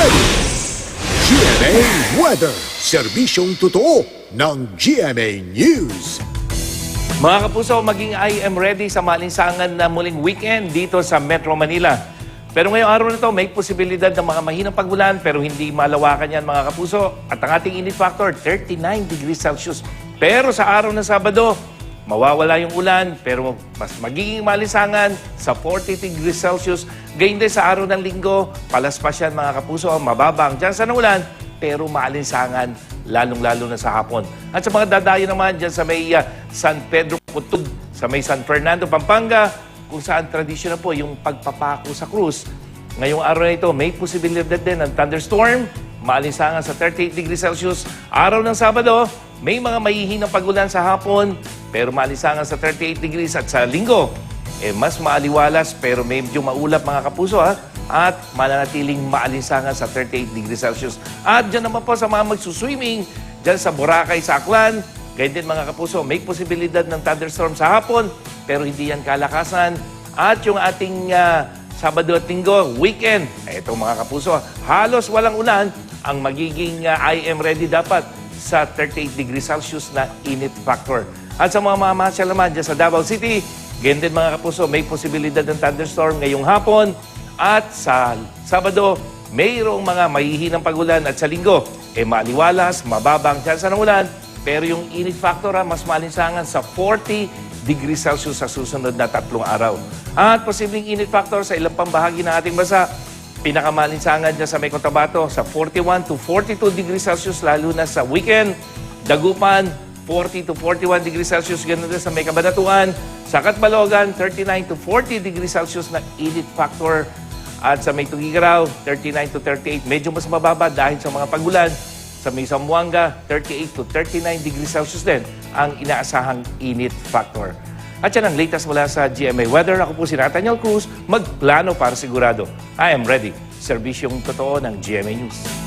ready. GMA Weather, serbisyong totoo ng GMA News. Mga kapuso, maging I am ready sa maalinsangan na muling weekend dito sa Metro Manila. Pero ngayong araw na ito, may posibilidad ng mga mahinang pagulan pero hindi malawakan yan mga kapuso. At ang ating init factor, 39 degrees Celsius. Pero sa araw ng Sabado, mawawala yung ulan pero mas magiging maalinsangan sa 40 degrees Celsius. Gayun din sa araw ng Linggo, palaspas yan mga kapuso, mababa ang tsansa ng ulan pero maalinsangan lalong-lalo na sa hapon. At sa mga dadayo naman dyan sa may San Pedro Putug, sa may San Fernando, Pampanga, kung saan tradisyon na po yung pagpapako sa krus. Ngayong araw na ito, may posibilidad din ng thunderstorm, maalinsangan sa 38 degrees Celsius. Araw ng Sabado, may mga mahihinang pagulan sa hapon, pero maalinsangan sa 38 degrees. At sa Linggo, mas maaliwalas pero medyo maulap mga kapuso at mananatiling maalinsangan sa 38 degrees Celsius. At dyan naman po sa mga magsuswimming, dyan sa Boracay, sa Aklan, ganyan din mga kapuso, may posibilidad ng thunderstorm sa hapon, pero hindi yan kalakasan. At yung ating Sabado at Linggo, weekend, eto mga kapuso, halos walang ulan, ang magiging I am ready dapat sa 38 degrees Celsius na init factor. At sa mga mamasyal naman dyan sa Davao City, ganyan din mga kapuso, may posibilidad ng thunderstorm ngayong hapon. At sa Sabado, mayroong mga mahihinang pagulan. At sa Linggo, maliwalas, mababang tsansa ng ulan. Pero yung init factor mas maalinsangan sa 40 degrees Celsius sa susunod na 3 araw. At posibleng init factor sa ilang pang bahagi ng ating bansa. Pinakamalinsangan dyan sa May Cotabato sa 41 to 42 degrees Celsius lalo na sa weekend. Dagupan, 40 to 41 degrees Celsius, ganoon din sa May Cabanatuan. Sa Catbalogan, 39 to 40 degrees Celsius na init factor. At sa May Tugigaraw, 39 to 38. Medyo mas mababa dahil sa mga pagulan. Sa May Zamboanga, 38 to 39 degrees Celsius din ang inaasahang init factor. At yan ang latest mula sa GMA Weather. Ako po si Nathaniel Cruz, magplano para sigurado. I am ready. Serbisyong totoo ng GMA News.